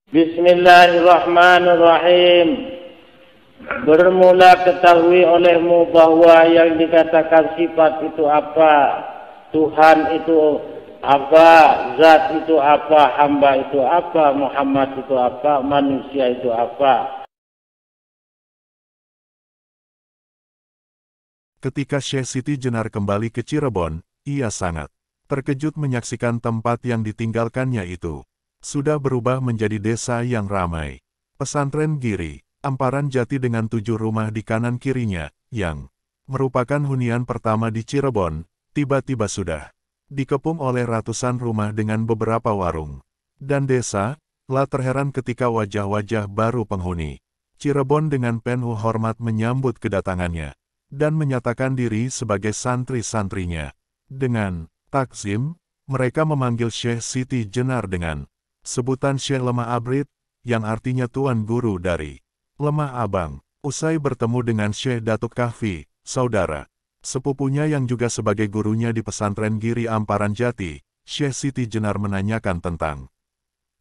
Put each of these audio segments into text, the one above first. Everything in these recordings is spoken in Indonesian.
Bismillahirrahmanirrahim. Bermula ketahui olehmu bahwa yang dikatakan sifat itu apa, Tuhan itu apa, zat itu apa, hamba itu apa, Muhammad itu apa, manusia itu apa. Ketika Syekh Siti Jenar kembali ke Cirebon, ia sangat terkejut menyaksikan tempat yang ditinggalkannya itu sudah berubah menjadi desa yang ramai. Pesantren Giri Amparan Jati dengan 7 rumah di kanan kirinya, yang merupakan hunian pertama di Cirebon, tiba-tiba sudah dikepung oleh ratusan rumah dengan beberapa warung dan desa. Lah terheran ketika wajah-wajah baru penghuni Cirebon dengan penuh hormat menyambut kedatangannya dan menyatakan diri sebagai santri-santrinya. Dengan takzim, mereka memanggil Syekh Siti Jenar dengan sebutan Syekh Lemah Abrid, yang artinya Tuan Guru dari Lemah Abang. Usai bertemu dengan Syekh Datuk Kahfi, saudara sepupunya yang juga sebagai gurunya di pesantren Giri Amparan Jati, Syekh Siti Jenar menanyakan tentang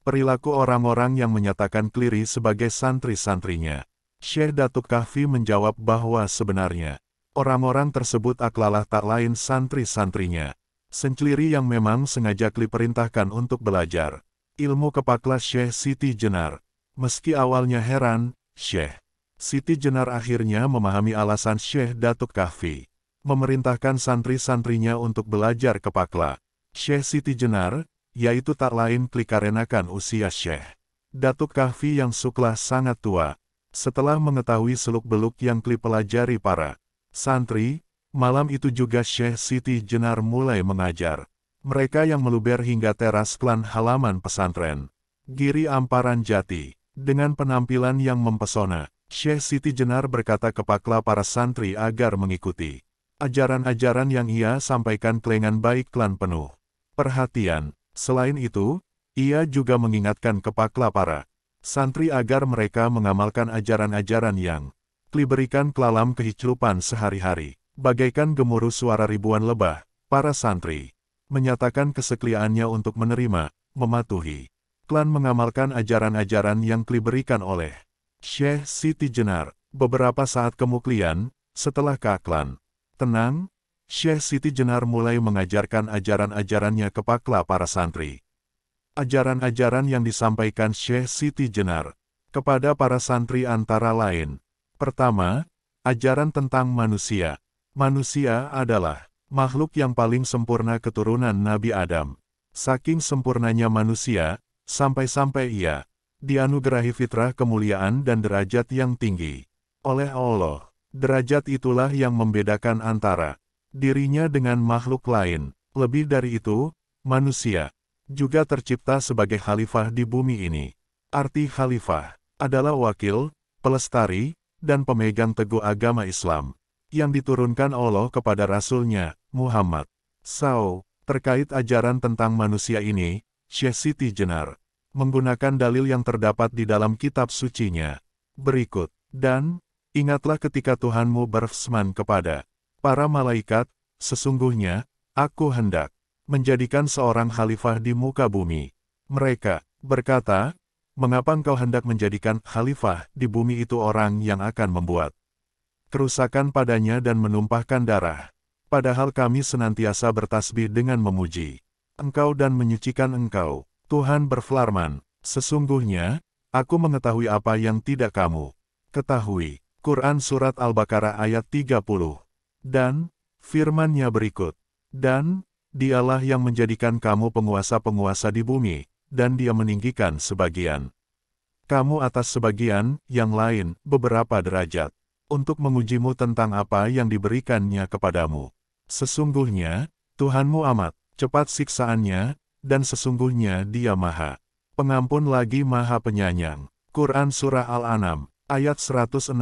perilaku orang-orang yang menyatakan keliri sebagai santri-santrinya. Syekh Datuk Kahfi menjawab bahwa sebenarnya orang-orang tersebut aklalah tak lain santri-santrinya senceliri yang memang sengaja diperintahkan untuk belajar ilmu kepada Syekh Siti Jenar. Meski awalnya heran, Syekh Siti Jenar akhirnya memahami alasan Syekh Datuk Kahfi memerintahkan santri-santrinya untuk belajar kepada Syekh Siti Jenar, yaitu tak lain dikarenakan usia Syekh Datuk Kahfi yang suklah sangat tua. Setelah mengetahui seluk-beluk yang dipelajari para santri, malam itu juga Syekh Siti Jenar mulai mengajar mereka yang meluber hingga teras klan halaman pesantren Giri Amparan Jati. Dengan penampilan yang mempesona, Syekh Siti Jenar berkata kepada para santri agar mengikuti ajaran-ajaran yang ia sampaikan kelengan baik klan penuh perhatian. Selain itu, ia juga mengingatkan kepada para santri agar mereka mengamalkan ajaran-ajaran yang diberikan dalam kehidupan sehari-hari. Bagaikan gemuruh suara ribuan lebah, para santri menyatakan kesetiaannya untuk menerima, mematuhi, klan mengamalkan ajaran-ajaran yang diberikan oleh Syekh Siti Jenar. Beberapa saat kemudian, setelah klan tenang, Syekh Siti Jenar mulai mengajarkan ajaran-ajarannya kepada para santri. Ajaran-ajaran yang disampaikan Syekh Siti Jenar kepada para santri antara lain: pertama, ajaran tentang manusia. Manusia adalah makhluk yang paling sempurna keturunan Nabi Adam. Saking sempurnanya manusia, sampai-sampai ia dianugerahi fitrah kemuliaan dan derajat yang tinggi oleh Allah. Derajat itulah yang membedakan antara dirinya dengan makhluk lain. Lebih dari itu, manusia juga tercipta sebagai khalifah di bumi ini. Arti khalifah adalah wakil, pelestari, dan pemegang teguh agama Islam yang diturunkan Allah kepada Rasul-Nya, Muhammad SAW. Terkait ajaran tentang manusia ini, Syekh Siti Jenar menggunakan dalil yang terdapat di dalam kitab sucinya berikut. Dan, ingatlah ketika Tuhanmu berfirman kepada para malaikat, sesungguhnya, aku hendak menjadikan seorang khalifah di muka bumi. Mereka berkata, mengapa engkau hendak menjadikan khalifah di bumi itu orang yang akan membuat kerusakan padanya dan menumpahkan darah? Padahal kami senantiasa bertasbih dengan memuji Engkau dan menyucikan Engkau. Tuhan berfirman, sesungguhnya, aku mengetahui apa yang tidak kamu ketahui. Quran Surat Al-Baqarah ayat 30. Dan, firman-Nya berikut. Dan, Dialah yang menjadikan kamu penguasa-penguasa di bumi, dan Dia meninggikan sebagian kamu atas sebagian yang lain beberapa derajat, untuk mengujimu tentang apa yang diberikannya kepadamu. Sesungguhnya, Tuhanmu amat cepat siksaannya, dan sesungguhnya Dia Maha Pengampun lagi Maha Penyayang. Quran Surah Al-An'am, ayat 165.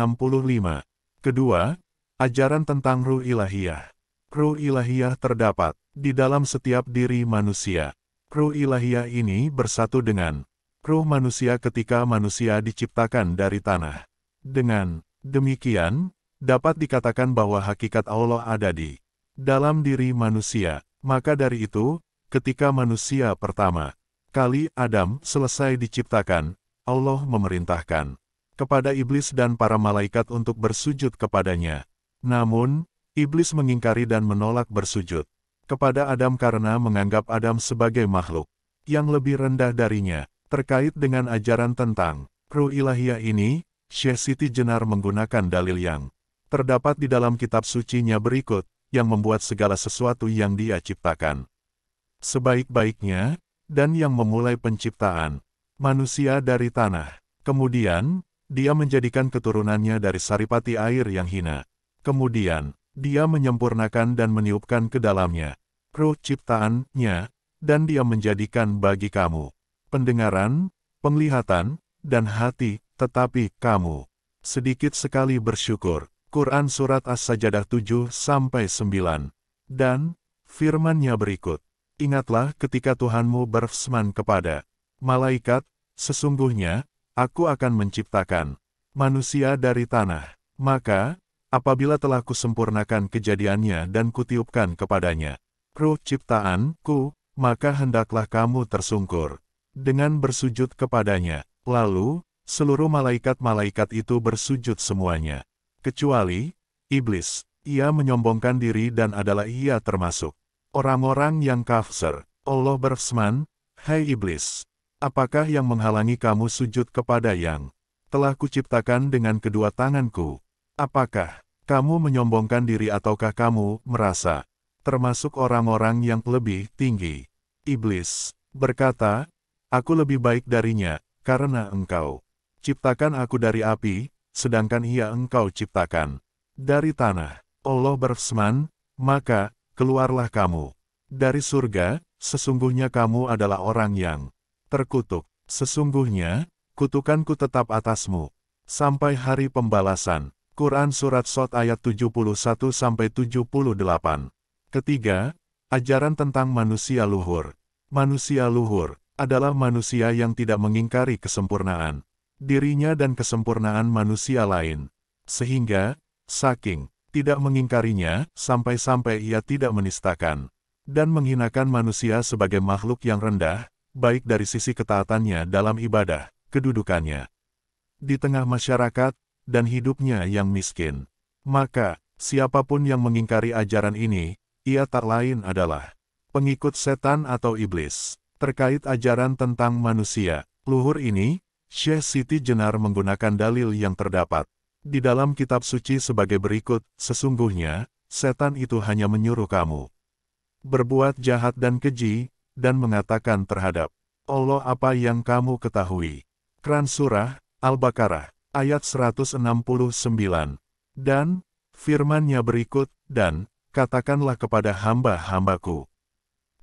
Kedua, ajaran tentang ruh ilahiyah. Ruh ilahiyah terdapat di dalam setiap diri manusia. Ruh ilahiyah ini bersatu dengan ruh manusia ketika manusia diciptakan dari tanah. Dengan demikian, dapat dikatakan bahwa hakikat Allah ada di dalam diri manusia. Maka dari itu, ketika manusia pertama kali Adam selesai diciptakan, Allah memerintahkan kepada iblis dan para malaikat untuk bersujud kepadanya. Namun, iblis mengingkari dan menolak bersujud kepada Adam karena menganggap Adam sebagai makhluk yang lebih rendah darinya. Terkait dengan ajaran tentang Ruh Ilahiyah ini, Syekh Siti Jenar menggunakan dalil yang terdapat di dalam kitab sucinya berikut, yang membuat segala sesuatu yang Dia ciptakan sebaik-baiknya, dan yang memulai penciptaan manusia dari tanah. Kemudian, Dia menjadikan keturunannya dari saripati air yang hina. Kemudian, Dia menyempurnakan dan meniupkan ke dalamnya ruh ciptaannya, dan Dia menjadikan bagi kamu pendengaran, penglihatan, dan hati, tetapi kamu sedikit sekali bersyukur. Quran Surat As-Sajadah 7-9. Dan, firman-Nya berikut. Ingatlah ketika Tuhanmu berfirman kepada malaikat, sesungguhnya, aku akan menciptakan manusia dari tanah. Maka, apabila telah kusempurnakan kejadiannya dan kutiupkan kepadanya ruh ciptaanku, maka hendaklah kamu tersungkur dengan bersujud kepadanya. Lalu, seluruh malaikat-malaikat itu bersujud semuanya, kecuali iblis. Ia menyombongkan diri dan adalah ia termasuk orang-orang yang kafir. Allah berfirman, "Hai iblis, apakah yang menghalangi kamu sujud kepada yang telah kuciptakan dengan kedua tanganku? Apakah kamu menyombongkan diri ataukah kamu merasa termasuk orang-orang yang lebih tinggi?" Iblis berkata, "Aku lebih baik darinya, karena engkau ciptakan aku dari api, sedangkan ia engkau ciptakan dari tanah." Allah berfirman, "Maka, keluarlah kamu dari surga, sesungguhnya kamu adalah orang yang terkutuk. Sesungguhnya, kutukanku tetap atasmu sampai hari pembalasan." Quran Surat Shot ayat 71-78. Ketiga, ajaran tentang manusia luhur. Manusia luhur adalah manusia yang tidak mengingkari kesempurnaan dirinya dan kesempurnaan manusia lain, sehingga, saking tidak mengingkarinya, sampai-sampai ia tidak menistakan dan menghinakan manusia sebagai makhluk yang rendah, baik dari sisi ketaatannya dalam ibadah, kedudukannya di tengah masyarakat, dan hidupnya yang miskin. Maka, siapapun yang mengingkari ajaran ini, ia tak lain adalah pengikut setan atau iblis. Terkait ajaran tentang manusia luhur ini, Syekh Siti Jenar menggunakan dalil yang terdapat di dalam kitab suci sebagai berikut, "Sesungguhnya, setan itu hanya menyuruh kamu berbuat jahat dan keji, dan mengatakan terhadap Allah apa yang kamu ketahui." Quran Surah Al-Baqarah ayat 169. Dan, firman-Nya berikut, "Dan, katakanlah kepada hamba-hambaku,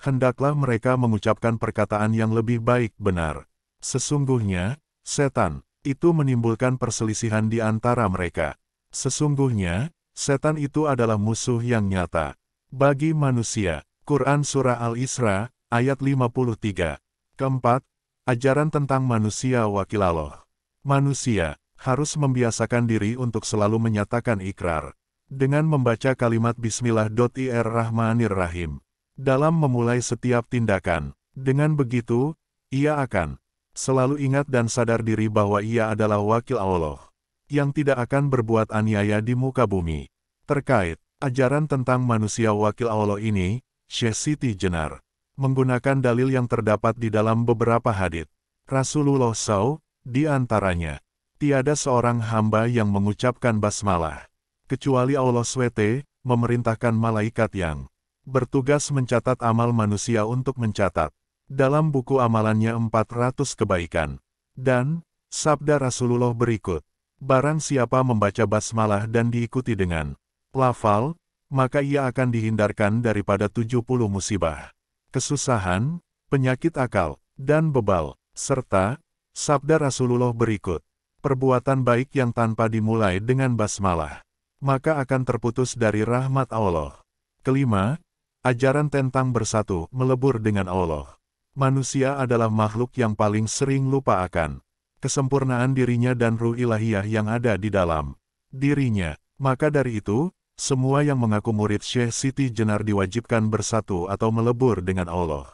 hendaklah mereka mengucapkan perkataan yang lebih baik benar. Sesungguhnya, setan itu menimbulkan perselisihan di antara mereka. Sesungguhnya, setan itu adalah musuh yang nyata bagi manusia." Quran Surah Al-Isra, ayat 53. Keempat, ajaran tentang manusia wakil Allah. Manusia harus membiasakan diri untuk selalu menyatakan ikrar dengan membaca kalimat Bismillahirrahmanirrahim dalam memulai setiap tindakan. Dengan begitu, ia akan selalu ingat dan sadar diri bahwa ia adalah wakil Allah yang tidak akan berbuat aniaya di muka bumi. Terkait ajaran tentang manusia wakil Allah ini, Syekh Siti Jenar menggunakan dalil yang terdapat di dalam beberapa hadits Rasulullah SAW, di antaranya, tiada seorang hamba yang mengucapkan basmalah, kecuali Allah SWT memerintahkan malaikat yang bertugas mencatat amal manusia untuk mencatat dalam buku amalannya 400 kebaikan. Dan, sabda Rasulullah berikut, "Barang siapa membaca basmalah dan diikuti dengan lafal, maka ia akan dihindarkan daripada 70 musibah, kesusahan, penyakit akal, dan bebal." Serta, sabda Rasulullah berikut, "Perbuatan baik yang tanpa dimulai dengan basmalah, maka akan terputus dari rahmat Allah." Kelima, ajaran tentang bersatu melebur dengan Allah. Manusia adalah makhluk yang paling sering lupa akan kesempurnaan dirinya dan ruh ilahiyah yang ada di dalam dirinya. Maka dari itu, semua yang mengaku murid Syekh Siti Jenar diwajibkan bersatu atau melebur dengan Allah.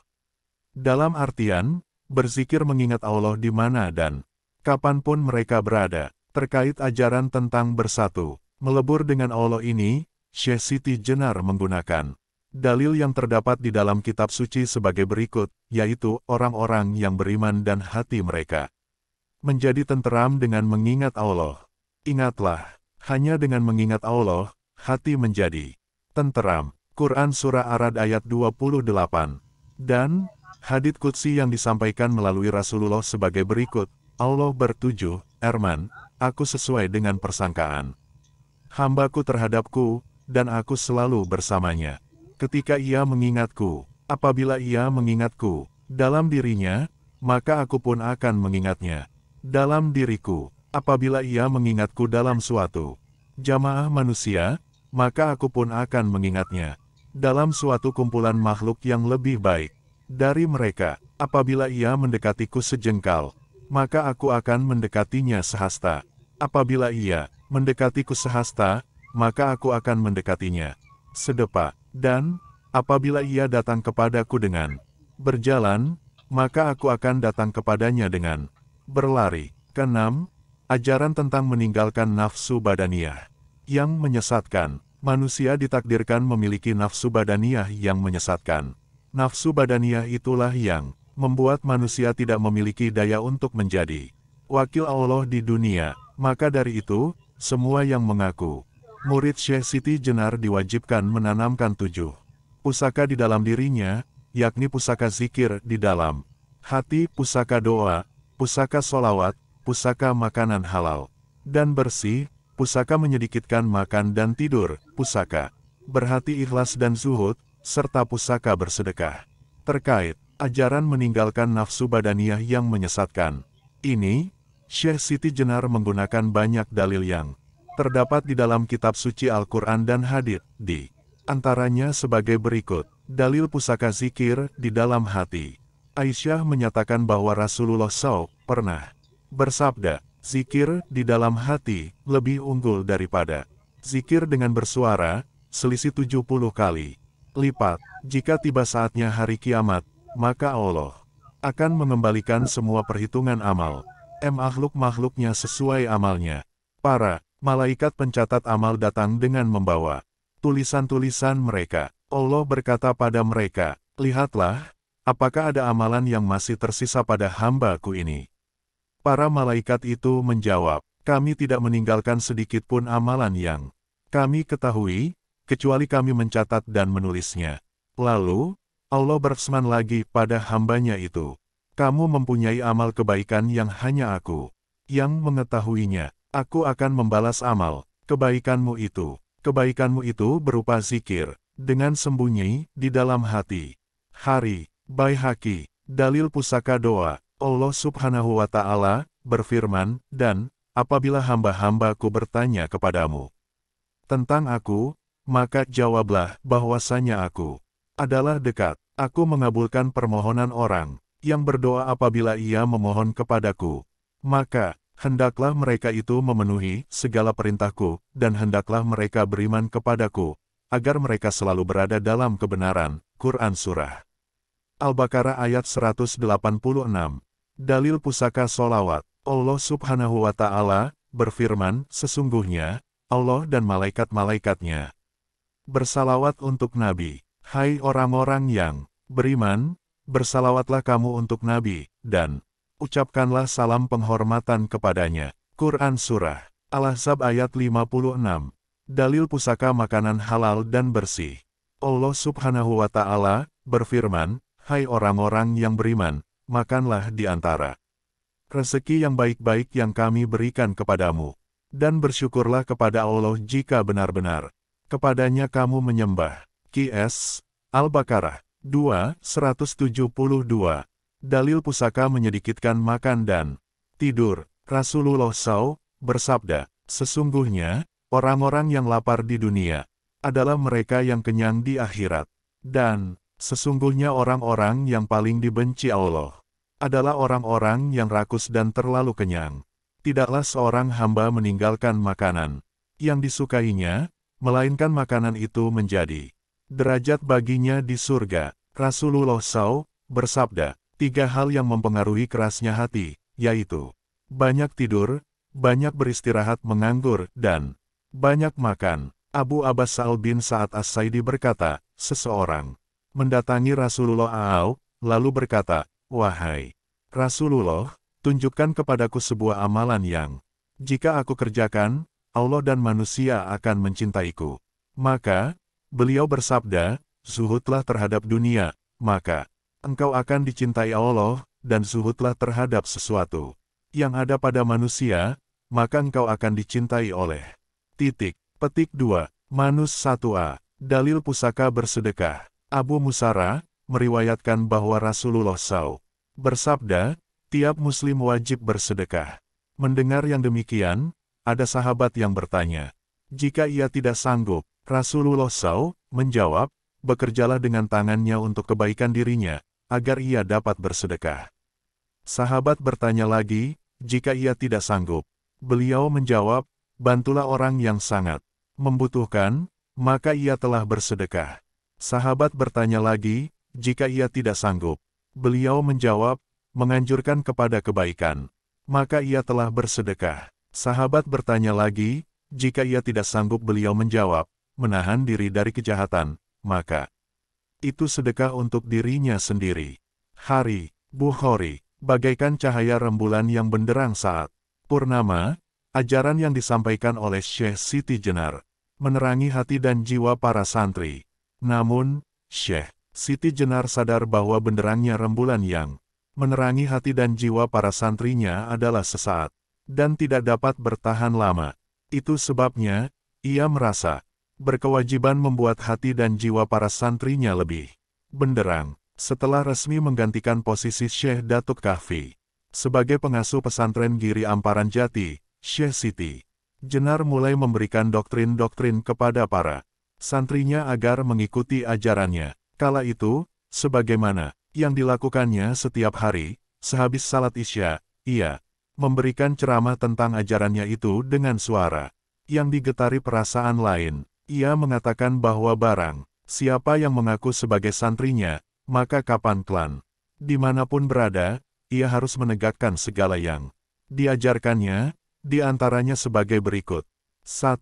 Dalam artian, berzikir mengingat Allah di mana dan kapanpun mereka berada, terkait ajaran tentang bersatu, melebur dengan Allah ini, Syekh Siti Jenar menggunakan dalil yang terdapat di dalam kitab suci sebagai berikut, yaitu orang-orang yang beriman dan hati mereka menjadi tenteram dengan mengingat Allah. Ingatlah, hanya dengan mengingat Allah, hati menjadi tenteram. Quran Surah Ar-Ra'd ayat 28. Dan, hadits qudsi yang disampaikan melalui Rasulullah sebagai berikut, Allah bertujuh, Erman, aku sesuai dengan persangkaan hambaku terhadapku, dan aku selalu bersamanya. Ketika ia mengingatku, apabila ia mengingatku dalam dirinya, maka aku pun akan mengingatnya dalam diriku. Apabila ia mengingatku dalam suatu jamaah manusia, maka aku pun akan mengingatnya dalam suatu kumpulan makhluk yang lebih baik dari mereka. Apabila ia mendekatiku sejengkal, maka aku akan mendekatinya sehasta. Apabila ia mendekatiku sehasta, maka aku akan mendekatinya sedepa. Dan, apabila ia datang kepadaku dengan berjalan, maka aku akan datang kepadanya dengan berlari. Keenam, ajaran tentang meninggalkan nafsu badaniyah yang menyesatkan. Manusia ditakdirkan memiliki nafsu badaniyah yang menyesatkan. Nafsu badaniyah itulah yang membuat manusia tidak memiliki daya untuk menjadi wakil Allah di dunia. Maka dari itu, semua yang mengaku murid Syekh Siti Jenar diwajibkan menanamkan 7 pusaka di dalam dirinya, yakni pusaka zikir di dalam hati, pusaka doa, pusaka solawat, pusaka makanan halal dan bersih, pusaka menyedikitkan makan dan tidur, pusaka berhati ikhlas dan zuhud, serta pusaka bersedekah. Terkait ajaran meninggalkan nafsu badaniyah yang menyesatkan ini, Syekh Siti Jenar menggunakan banyak dalil yang terdapat di dalam kitab suci Al-Quran dan hadits, di antaranya sebagai berikut. Dalil pusaka zikir di dalam hati. Aisyah menyatakan bahwa Rasulullah SAW pernah bersabda, zikir di dalam hati lebih unggul daripada zikir dengan bersuara, selisih 70 kali lipat. Jika tiba saatnya hari kiamat, maka Allah akan mengembalikan semua perhitungan amal makhluk-makhluknya sesuai amalnya. Para malaikat pencatat amal datang dengan membawa tulisan-tulisan mereka. Allah berkata pada mereka, lihatlah, apakah ada amalan yang masih tersisa pada hamba-Ku ini? Para malaikat itu menjawab, kami tidak meninggalkan sedikit pun amalan yang kami ketahui, kecuali kami mencatat dan menulisnya. Lalu, Allah berfirman lagi pada hambanya itu, kamu mempunyai amal kebaikan yang hanya Aku yang mengetahuinya. Aku akan membalas amal kebaikanmu itu. Kebaikanmu itu berupa zikir dengan sembunyi di dalam hati. Hari Baihaqi, dalil pusaka doa. Allah Subhanahu wa Ta'ala berfirman, dan apabila hamba-hambaku bertanya kepadamu tentang Aku, maka jawablah bahwasanya Aku adalah dekat. Aku mengabulkan permohonan orang yang berdoa apabila ia memohon kepadaku. Maka, hendaklah mereka itu memenuhi segala perintahku, dan hendaklah mereka beriman kepadaku, agar mereka selalu berada dalam kebenaran. Quran Surah Al-Baqarah ayat 186. Dalil pusaka solawat. Allah Subhanahu wa Ta'ala berfirman, sesungguhnya Allah dan malaikat-malaikatnya bersalawat untuk Nabi. Hai orang-orang yang beriman, bersalawatlah kamu untuk Nabi, dan ucapkanlah salam penghormatan kepadanya. Quran Surah Al-Ahzab ayat 56. Dalil pusaka makanan halal dan bersih. Allah Subhanahu wa Ta'ala berfirman, hai orang-orang yang beriman, makanlah di antara rezeki yang baik-baik yang kami berikan kepadamu, dan bersyukurlah kepada Allah jika benar-benar kepadanya kamu menyembah. QS Al-Baqarah 2:172. Dalil pusaka menyedikitkan makan dan tidur. Rasulullah SAW bersabda, sesungguhnya orang-orang yang lapar di dunia adalah mereka yang kenyang di akhirat, dan sesungguhnya orang-orang yang paling dibenci Allah adalah orang-orang yang rakus dan terlalu kenyang. Tidaklah seorang hamba meninggalkan makanan yang disukainya, melainkan makanan itu menjadi derajat baginya di surga. Rasulullah SAW bersabda, 3 hal yang mempengaruhi kerasnya hati, yaitu banyak tidur, banyak beristirahat menganggur, dan banyak makan. Abu Abbas Sa'al bin Sa'ad As-Saidi berkata, seseorang mendatangi Rasulullah SAW, lalu berkata, "Wahai Rasulullah, tunjukkan kepadaku sebuah amalan yang, jika aku kerjakan, Allah dan manusia akan mencintaiku." Maka, beliau bersabda, "Zuhudlah terhadap dunia, maka engkau akan dicintai Allah, dan zuhudlah terhadap sesuatu yang ada pada manusia, maka engkau akan dicintai oleh." Petik 2. Manus 1a. Dalil pusaka bersedekah. Abu Musara meriwayatkan bahwa Rasulullah SAW bersabda, tiap muslim wajib bersedekah. Mendengar yang demikian, ada sahabat yang bertanya, jika ia tidak sanggup, Rasulullah SAW menjawab, bekerjalah dengan tangannya untuk kebaikan dirinya, agar ia dapat bersedekah. Sahabat bertanya lagi, jika ia tidak sanggup, beliau menjawab, bantulah orang yang sangat membutuhkan, maka ia telah bersedekah. Sahabat bertanya lagi, jika ia tidak sanggup, beliau menjawab, menganjurkan kepada kebaikan, maka ia telah bersedekah. Sahabat bertanya lagi, jika ia tidak sanggup, beliau menjawab, menahan diri dari kejahatan, maka itu sedekah untuk dirinya sendiri. Hari, Bukhari, bagaikan cahaya rembulan yang benderang saat purnama, ajaran yang disampaikan oleh Syekh Siti Jenar menerangi hati dan jiwa para santri. Namun, Syekh Siti Jenar sadar bahwa benderangnya rembulan yang menerangi hati dan jiwa para santrinya adalah sesaat, dan tidak dapat bertahan lama. Itu sebabnya, ia merasa berkewajiban membuat hati dan jiwa para santrinya lebih benderang. Setelah resmi menggantikan posisi Syekh Datuk Kahfi sebagai pengasuh pesantren Giri Amparan Jati, Syekh Siti Jenar mulai memberikan doktrin-doktrin kepada para santrinya agar mengikuti ajarannya. Kala itu, sebagaimana yang dilakukannya setiap hari, sehabis salat Isya, ia memberikan ceramah tentang ajarannya itu dengan suara yang digetari perasaan lain. Ia mengatakan bahwa barang siapa yang mengaku sebagai santrinya, maka kapan kelak dimanapun berada, ia harus menegakkan segala yang diajarkannya, di antaranya sebagai berikut. 1.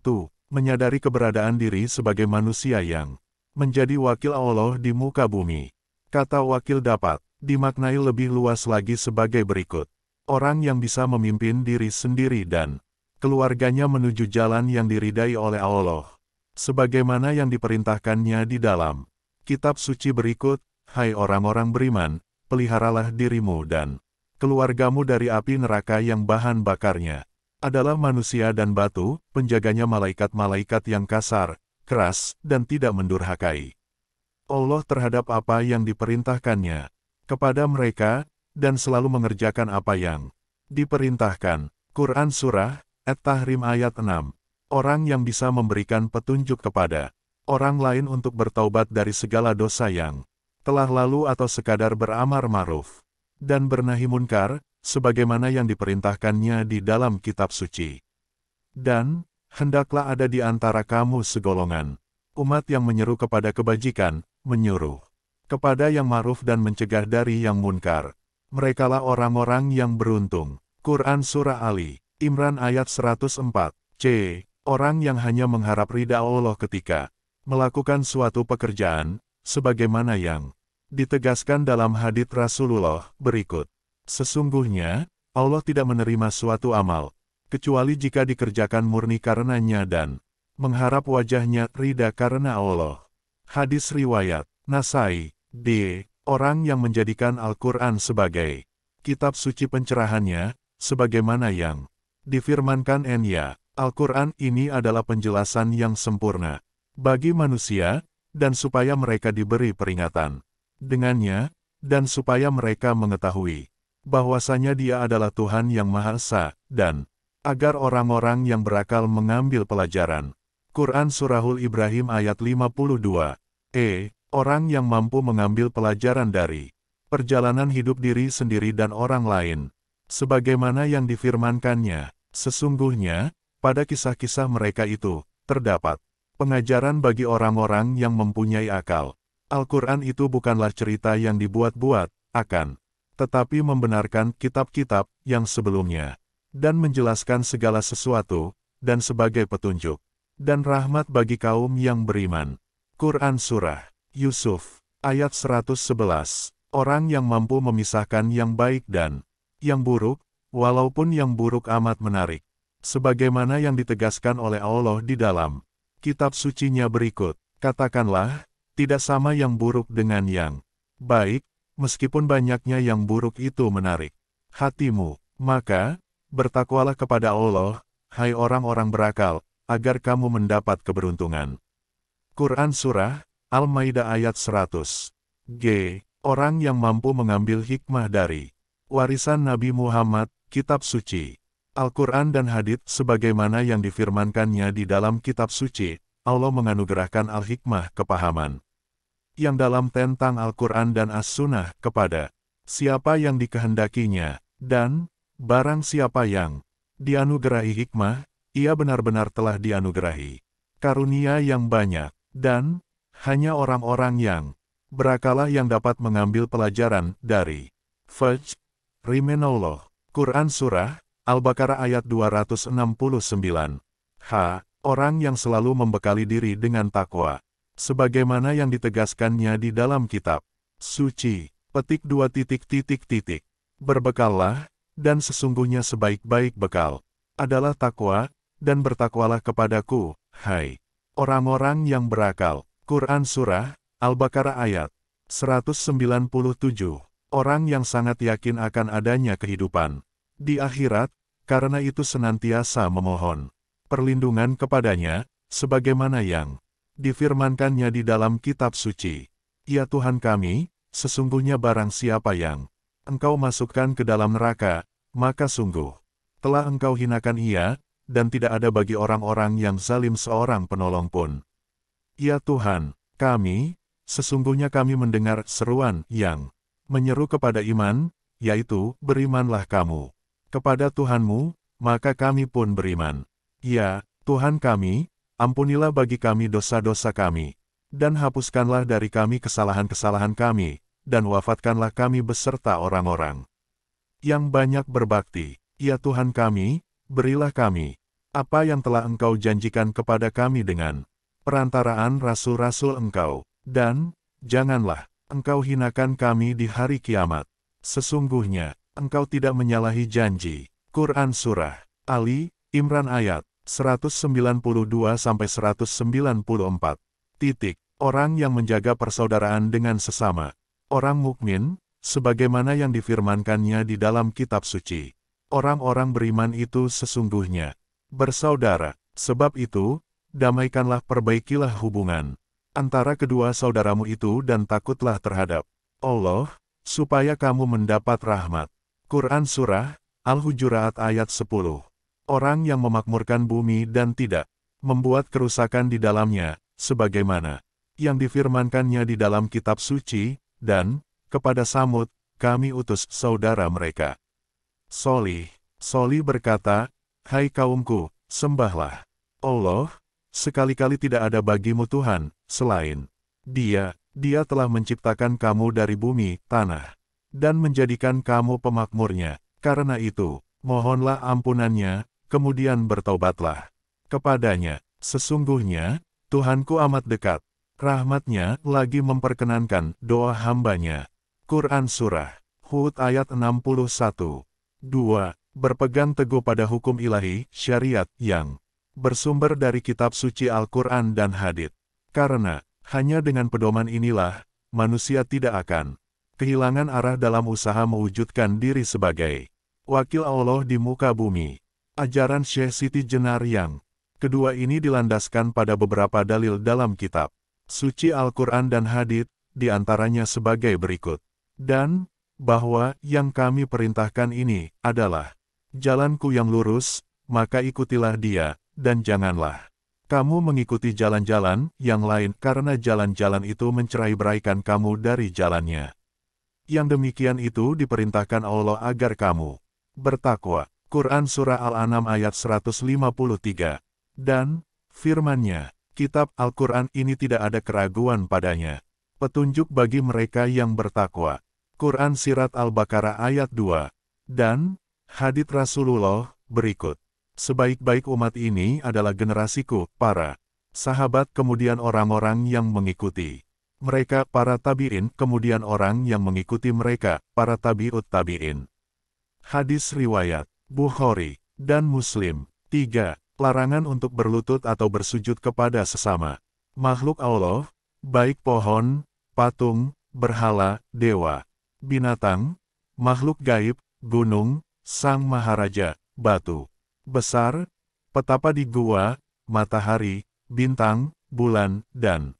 Menyadari keberadaan diri sebagai manusia yang menjadi wakil Allah di muka bumi. Kata wakil dapat dimaknai lebih luas lagi sebagai berikut. Orang yang bisa memimpin diri sendiri dan keluarganya menuju jalan yang diridai oleh Allah. Sebagaimana yang diperintahkannya di dalam kitab suci berikut, hai orang-orang beriman, peliharalah dirimu dan keluargamu dari api neraka yang bahan bakarnya adalah manusia dan batu, penjaganya malaikat-malaikat yang kasar, keras, dan tidak mendurhakai Allah terhadap apa yang diperintahkannya kepada mereka, dan selalu mengerjakan apa yang diperintahkan. Quran Surah At-Tahrim ayat 6. Orang yang bisa memberikan petunjuk kepada orang lain untuk bertaubat dari segala dosa yang telah lalu atau sekadar beramar ma'ruf dan bernahi munkar, sebagaimana yang diperintahkannya di dalam kitab suci. Dan, hendaklah ada di antara kamu segolongan umat yang menyeru kepada kebajikan, menyuruh kepada yang ma'ruf dan mencegah dari yang munkar. Merekalah orang-orang yang beruntung. Quran Surah Ali Imran ayat 104. C. Orang yang hanya mengharap ridha Allah ketika melakukan suatu pekerjaan, sebagaimana yang ditegaskan dalam hadits Rasulullah berikut. Sesungguhnya, Allah tidak menerima suatu amal, kecuali jika dikerjakan murni karenanya dan mengharap wajahnya ridha karena Allah. Hadis riwayat Nasai. D. Orang yang menjadikan Al-Quran sebagai kitab suci pencerahannya, sebagaimana yang difirmankan Nya. Al-Quran ini adalah penjelasan yang sempurna bagi manusia, dan supaya mereka diberi peringatan dengannya, dan supaya mereka mengetahui bahwasanya Dia adalah Tuhan yang Maha Esa, dan agar orang-orang yang berakal mengambil pelajaran. Quran Surahul Ibrahim ayat 52. Orang yang mampu mengambil pelajaran dari perjalanan hidup diri sendiri dan orang lain, sebagaimana yang difirmankannya, sesungguhnya, pada kisah-kisah mereka itu, terdapat pengajaran bagi orang-orang yang mempunyai akal. Al-Quran itu bukanlah cerita yang dibuat-buat, akan tetapi membenarkan kitab-kitab yang sebelumnya. dan menjelaskan segala sesuatu, dan sebagai petunjuk, dan rahmat bagi kaum yang beriman. Quran Surah Yusuf, ayat 111. Orang yang mampu memisahkan yang baik dan yang buruk, walaupun yang buruk amat menarik. Sebagaimana yang ditegaskan oleh Allah di dalam kitab sucinya berikut, katakanlah, tidak sama yang buruk dengan yang baik, meskipun banyaknya yang buruk itu menarik hatimu. Maka, bertakwalah kepada Allah, hai orang-orang berakal, agar kamu mendapat keberuntungan. Quran Surah Al-Maidah ayat 100. G. Orang yang mampu mengambil hikmah dari warisan Nabi Muhammad, kitab suci Al-Quran dan hadits sebagaimana yang difirmankannya di dalam kitab suci, Allah menganugerahkan al-hikmah kepahaman yang dalam tentang Al-Quran dan As-Sunnah kepada siapa yang dikehendakinya, dan barang siapa yang dianugerahi hikmah, ia benar-benar telah dianugerahi karunia yang banyak, dan hanya orang-orang yang berakalah yang dapat mengambil pelajaran dari Fajr, Rimenallah. Quran Surah Al-Baqarah ayat 269. H. Orang yang selalu membekali diri dengan takwa. Sebagaimana yang ditegaskannya di dalam kitab suci. Petik 2. Berbekallah, dan sesungguhnya sebaik-baik bekal adalah takwa, dan bertakwalah kepadaku, hai orang-orang yang berakal. Quran Surah Al-Baqarah ayat 197. Orang yang sangat yakin akan adanya kehidupan di akhirat, karena itu senantiasa memohon perlindungan kepadanya, sebagaimana yang difirmankannya di dalam kitab suci. Ya Tuhan kami, sesungguhnya barang siapa yang Engkau masukkan ke dalam neraka, maka sungguh telah Engkau hinakan ia, dan tidak ada bagi orang-orang yang zalim seorang penolong pun. Ya Tuhan kami, sesungguhnya kami mendengar seruan yang menyeru kepada iman, yaitu, berimanlah kamu kepada Tuhanmu, maka kami pun beriman. Ya, Tuhan kami, ampunilah bagi kami dosa-dosa kami, dan hapuskanlah dari kami kesalahan-kesalahan kami, dan wafatkanlah kami beserta orang-orang yang banyak berbakti. Ya Tuhan kami, berilah kami apa yang telah Engkau janjikan kepada kami dengan perantaraan rasul-rasul Engkau, dan janganlah Engkau hinakan kami di hari kiamat. Sesungguhnya, Engkau tidak menyalahi janji. Quran Surah Ali Imran ayat 192-194. Orang yang menjaga persaudaraan dengan sesama orang mukmin, sebagaimana yang difirmankannya di dalam kitab suci. Orang-orang beriman itu sesungguhnya bersaudara. Sebab itu, damaikanlah, perbaikilah hubungan antara kedua saudaramu itu dan takutlah terhadap Allah, supaya kamu mendapat rahmat. Quran Surah Al-Hujurat ayat 10. Orang yang memakmurkan bumi dan tidak membuat kerusakan di dalamnya, sebagaimana yang difirmankannya di dalam kitab suci, dan kepada Samud, kami utus saudara mereka. Solih berkata, hai kaumku, sembahlah Allah, sekali-kali tidak ada bagimu Tuhan selain Dia. Dia telah menciptakan kamu dari bumi, tanah, dan menjadikan kamu pemakmurnya. Karena itu, mohonlah ampunannya, kemudian bertaubatlah kepadanya. Sesungguhnya, Tuhanku amat dekat, rahmatnya lagi memperkenankan doa hambanya. Quran Surah Hud ayat 61. 2. Berpegang teguh pada hukum ilahi, syariat, yang bersumber dari kitab suci Al-Quran dan hadits. Karena, hanya dengan pedoman inilah, manusia tidak akan kehilangan arah dalam usaha mewujudkan diri sebagai wakil Allah di muka bumi. Ajaran Syekh Siti Jenar yang kedua ini dilandaskan pada beberapa dalil dalam kitab suci Al-Quran dan hadits, diantaranya sebagai berikut. Dan, bahwa yang kami perintahkan ini adalah jalanku yang lurus, maka ikutilah dia, dan janganlah kamu mengikuti jalan-jalan yang lain, karena jalan-jalan itu mencerai-beraikan kamu dari jalannya. Yang demikian itu diperintahkan Allah agar kamu bertakwa. Quran Surah Al-An'am ayat 153. Dan, firman-Nya, kitab Al-Quran ini tidak ada keraguan padanya. Petunjuk bagi mereka yang bertakwa. Quran Surat Al-Baqarah ayat 2. Dan, hadits Rasulullah berikut. Sebaik-baik umat ini adalah generasiku, para sahabat kemudian orang-orang yang mengikuti mereka, para tabi'in, kemudian orang yang mengikuti mereka, para tabi'ut tabi'in. Hadis riwayat Bukhari dan Muslim. 3. Larangan untuk berlutut atau bersujud kepada sesama makhluk Allah, baik pohon, patung, berhala, dewa, binatang, makhluk gaib, gunung, sang maharaja, batu besar, petapa di gua, matahari, bintang, bulan, dan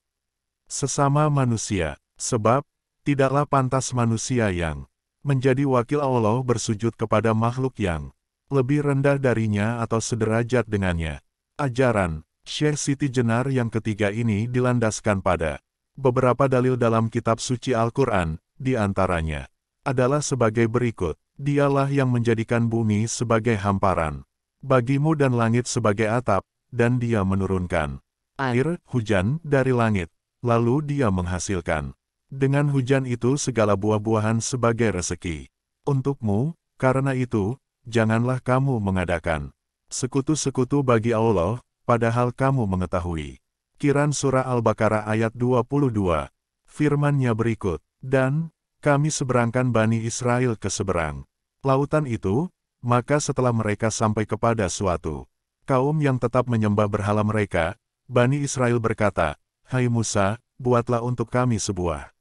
sesama manusia. Sebab, tidaklah pantas manusia yang menjadi wakil Allah bersujud kepada makhluk yang lebih rendah darinya atau sederajat dengannya. Ajaran Syekh Siti Jenar yang ketiga ini dilandaskan pada beberapa dalil dalam kitab suci Al-Quran, di antaranya adalah sebagai berikut. Dialah yang menjadikan bumi sebagai hamparan bagimu dan langit sebagai atap, dan dia menurunkan air, hujan, dari langit, lalu dia menghasilkan dengan hujan itu segala buah-buahan sebagai rezeki untukmu. Karena itu, janganlah kamu mengadakan sekutu-sekutu bagi Allah, padahal kamu mengetahui. Quran Surah Al-Baqarah ayat 22. Firman-Nya berikut, dan kami seberangkan Bani Israel ke seberang lautan itu, maka setelah mereka sampai kepada suatu kaum yang tetap menyembah berhala mereka, Bani Israel berkata, "Hai Musa, buatlah untuk kami sebuah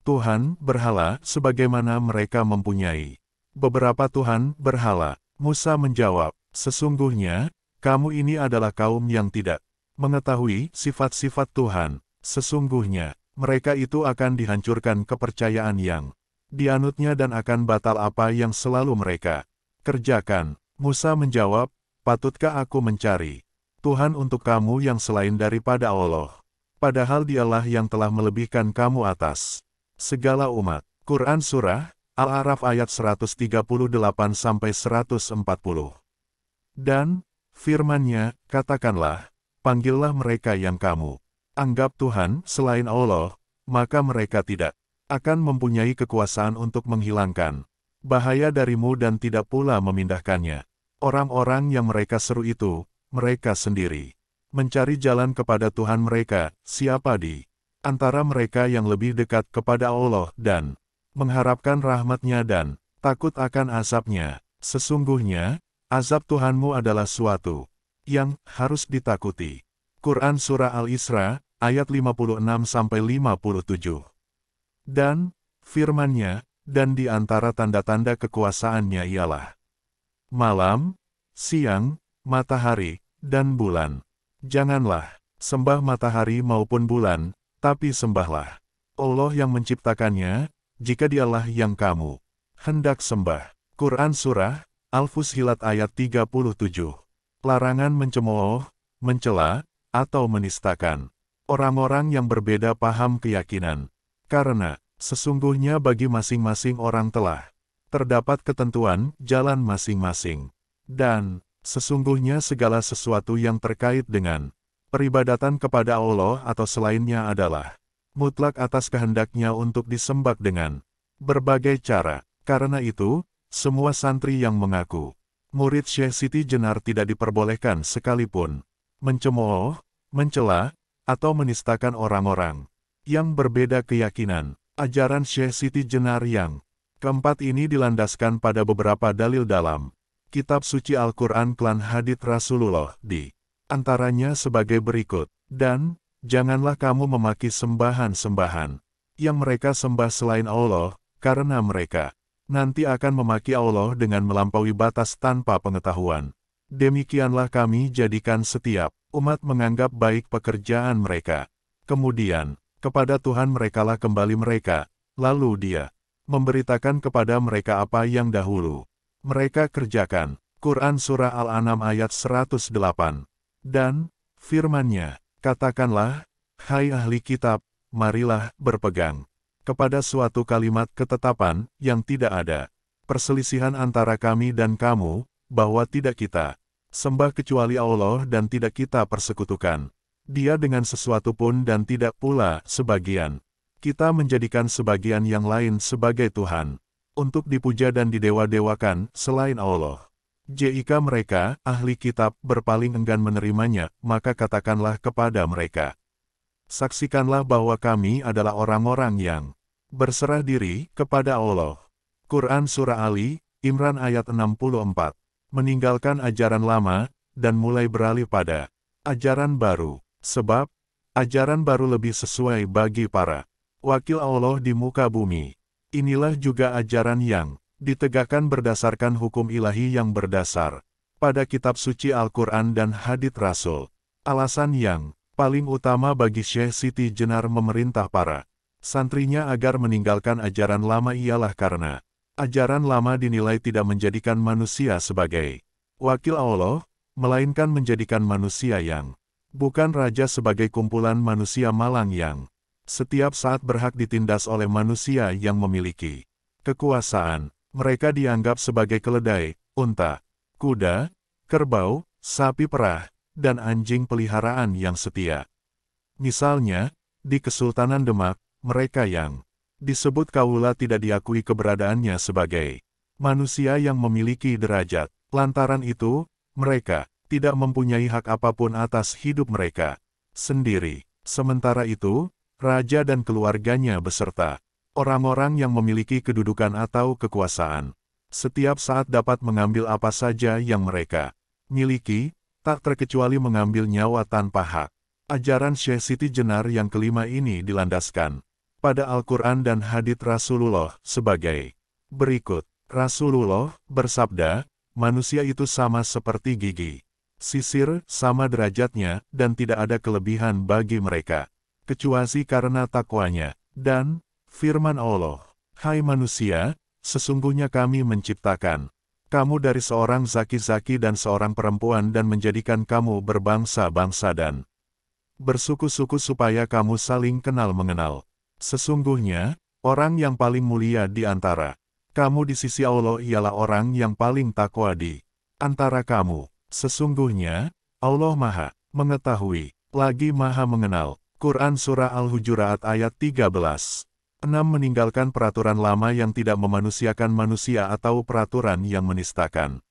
Tuhan berhala sebagaimana mereka mempunyai beberapa Tuhan berhala." Musa menjawab, "Sesungguhnya, kamu ini adalah kaum yang tidak mengetahui sifat-sifat Tuhan. Sesungguhnya, mereka itu akan dihancurkan kepercayaan yang dianutnya dan akan batal apa yang selalu mereka kerjakan." Musa menjawab, "Patutkah aku mencari Tuhan untuk kamu yang selain daripada Allah? Padahal dialah yang telah melebihkan kamu atas segala umat." Quran Surah Al-A'raf ayat 138-140. Dan firman-Nya, "Katakanlah, panggillah mereka yang kamu anggap Tuhan selain Allah, maka mereka tidak akan mempunyai kekuasaan untuk menghilangkan bahaya darimu dan tidak pula memindahkannya." Orang-orang yang mereka seru itu, mereka sendiri mencari jalan kepada Tuhan mereka. Siapa di antara mereka yang lebih dekat kepada Allah dan mengharapkan rahmat-Nya dan takut akan azab-Nya? Sesungguhnya, azab Tuhanmu adalah suatu yang harus ditakuti. Quran Surah Al-Isra, ayat 56-57. Dan firman-Nya, dan di antara tanda-tanda kekuasaan-Nya ialah malam, siang, matahari, dan bulan. Janganlah sembah matahari maupun bulan, tapi sembahlah Allah yang menciptakannya, jika dialah yang kamu hendak sembah. Quran Surah Al-Fussilat ayat 37. Larangan mencemooh, mencela, atau menistakan orang-orang yang berbeda paham keyakinan. Karena, sesungguhnya bagi masing-masing orang telah terdapat ketentuan jalan masing-masing. Dan, sesungguhnya segala sesuatu yang terkait dengan peribadatan kepada Allah atau selainnya adalah mutlak atas kehendak-Nya untuk disembah dengan berbagai cara. Karena itu, semua santri yang mengaku murid Syekh Siti Jenar tidak diperbolehkan sekalipun mencemooh, mencela, atau menistakan orang-orang yang berbeda keyakinan. Ajaran Syekh Siti Jenar yang keempat ini dilandaskan pada beberapa dalil dalam kitab suci Al-Quran klan hadits Rasulullah, di antaranya sebagai berikut. Dan, janganlah kamu memaki sembahan-sembahan yang mereka sembah selain Allah, karena mereka nanti akan memaki Allah dengan melampaui batas tanpa pengetahuan. Demikianlah kami jadikan setiap umat menganggap baik pekerjaan mereka. Kemudian, kepada Tuhan merekalah kembali mereka, lalu Dia memberitakan kepada mereka apa yang dahulu mereka kerjakan. Quran Surah Al-An'am ayat 108. Dan, firman-Nya, "Katakanlah, hai ahli kitab, marilah berpegang kepada suatu kalimat ketetapan yang tidak ada perselisihan antara kami dan kamu, bahwa tidak kita sembah kecuali Allah dan tidak kita persekutukan Dia dengan sesuatu pun dan tidak pula sebagian kita menjadikan sebagian yang lain sebagai Tuhan untuk dipuja dan didewa-dewakan selain Allah. Jika mereka, ahli kitab, berpaling enggan menerimanya, maka katakanlah kepada mereka, saksikanlah bahwa kami adalah orang-orang yang berserah diri kepada Allah. Quran Surah Ali, Imran ayat 64. Meninggalkan ajaran lama, dan mulai beralih pada ajaran baru. Sebab, ajaran baru lebih sesuai bagi para wakil Allah di muka bumi. Inilah juga ajaran yang ditegakkan berdasarkan hukum ilahi yang berdasar pada kitab suci Al-Quran dan hadits Rasul. Alasan yang paling utama bagi Syekh Siti Jenar memerintah para santrinya agar meninggalkan ajaran lama ialah karena ajaran lama dinilai tidak menjadikan manusia sebagai wakil Allah, melainkan menjadikan manusia yang bukan raja sebagai kumpulan manusia malang yang setiap saat berhak ditindas oleh manusia yang memiliki kekuasaan. Mereka dianggap sebagai keledai, unta, kuda, kerbau, sapi perah, dan anjing peliharaan yang setia. Misalnya, di Kesultanan Demak, mereka yang disebut kaula tidak diakui keberadaannya sebagai manusia yang memiliki derajat. Lantaran itu, mereka tidak mempunyai hak apapun atas hidup mereka sendiri. Sementara itu, raja dan keluarganya beserta orang-orang yang memiliki kedudukan atau kekuasaan setiap saat dapat mengambil apa saja yang mereka miliki, tak terkecuali mengambil nyawa tanpa hak. Ajaran Syekh Siti Jenar yang kelima ini dilandaskan pada Al-Quran dan hadits Rasulullah sebagai berikut. Rasulullah bersabda, manusia itu sama seperti gigi sisir, sama derajatnya, dan tidak ada kelebihan bagi mereka kecuali karena takwanya. Dan firman Allah, hai manusia, sesungguhnya kami menciptakan kamu dari seorang zaki-zaki dan seorang perempuan dan menjadikan kamu berbangsa-bangsa dan bersuku-suku supaya kamu saling kenal mengenal. Sesungguhnya, orang yang paling mulia di antara kamu di sisi Allah ialah orang yang paling takwa di antara kamu. Sesungguhnya, Allah Maha Mengetahui, lagi Maha Mengenal. Quran Surah Al-Hujurat ayat 13. 6. Meninggalkan peraturan lama yang tidak memanusiakan manusia atau peraturan yang menistakan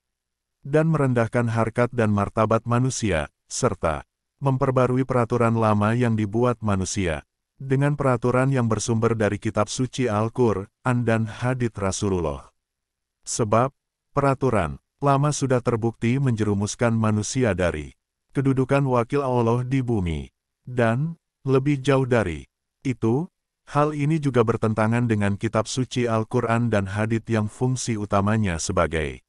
dan merendahkan harkat dan martabat manusia, serta memperbarui peraturan lama yang dibuat manusia dengan peraturan yang bersumber dari kitab suci Al-Quran dan hadits Rasulullah. Sebab, peraturan lama sudah terbukti menjerumuskan manusia dari kedudukan wakil Allah di bumi. Dan, lebih jauh dari itu, hal ini juga bertentangan dengan kitab suci Al-Quran dan hadits yang fungsi utamanya sebagai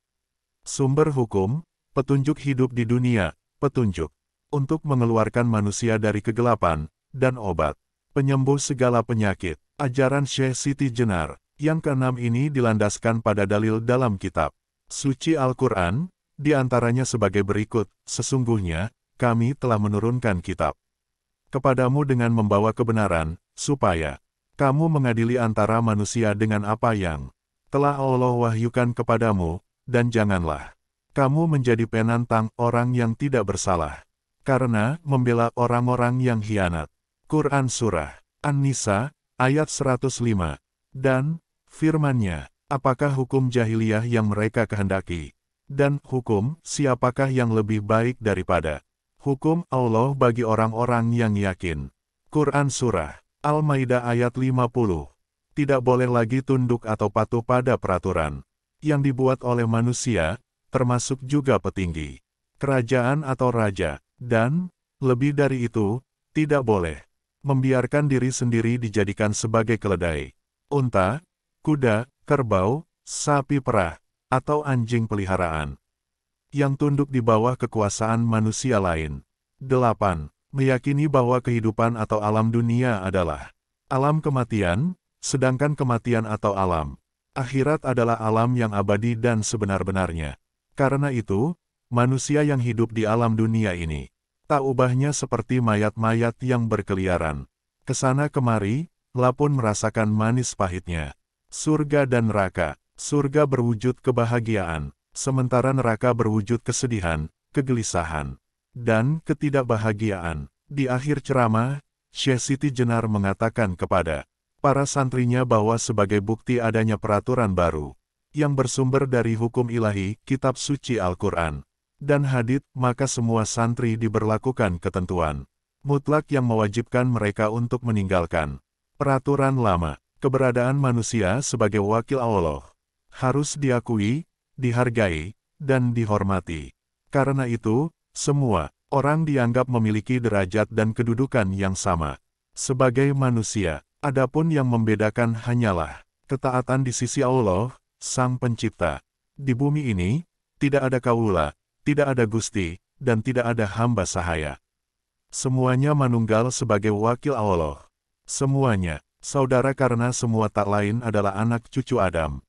sumber hukum, petunjuk hidup di dunia, petunjuk untuk mengeluarkan manusia dari kegelapan, dan obat penyembuh segala penyakit. Ajaran Syekh Siti Jenar yang keenam ini dilandaskan pada dalil dalam kitab suci Al-Quran, diantaranya sebagai berikut, sesungguhnya, kami telah menurunkan kitab kepadamu dengan membawa kebenaran, supaya kamu mengadili antara manusia dengan apa yang telah Allah wahyukan kepadamu, dan janganlah kamu menjadi penantang orang yang tidak bersalah, karena membela orang-orang yang khianat. Quran Surah An-Nisa, ayat 105, dan firman-Nya, apakah hukum jahiliyah yang mereka kehendaki, dan hukum siapakah yang lebih baik daripada hukum Allah bagi orang-orang yang yakin. Quran Surah Al-Maidah ayat 50. Tidak boleh lagi tunduk atau patuh pada peraturan yang dibuat oleh manusia, termasuk juga petinggi kerajaan atau raja, dan, lebih dari itu, tidak boleh membiarkan diri sendiri dijadikan sebagai keledai, unta, kuda, kerbau, sapi perah, atau anjing peliharaan yang tunduk di bawah kekuasaan manusia lain. 8. Meyakini bahwa kehidupan atau alam dunia adalah alam kematian, sedangkan kematian atau alam akhirat adalah alam yang abadi dan sebenar-benarnya. Karena itu, manusia yang hidup di alam dunia ini tak ubahnya seperti mayat-mayat yang berkeliaran kesana kemari, lapun merasakan manis pahitnya surga dan neraka. Surga berwujud kebahagiaan, sementara neraka berwujud kesedihan, kegelisahan, dan ketidakbahagiaan. Di akhir ceramah, Syekh Siti Jenar mengatakan kepada para santrinya bahwa sebagai bukti adanya peraturan baru, yang bersumber dari hukum ilahi, kitab suci Al-Quran, dan hadits, maka semua santri diberlakukan ketentuan mutlak yang mewajibkan mereka untuk meninggalkan peraturan lama. Keberadaan manusia sebagai wakil Allah harus diakui, dihargai, dan dihormati. Karena itu, semua orang dianggap memiliki derajat dan kedudukan yang sama sebagai manusia. Adapun yang membedakan hanyalah ketaatan di sisi Allah, Sang Pencipta. Di bumi ini, tidak ada kaula, tidak ada gusti, dan tidak ada hamba sahaya. Semuanya manunggal sebagai wakil Allah. Semuanya saudara karena semua tak lain adalah anak cucu Adam.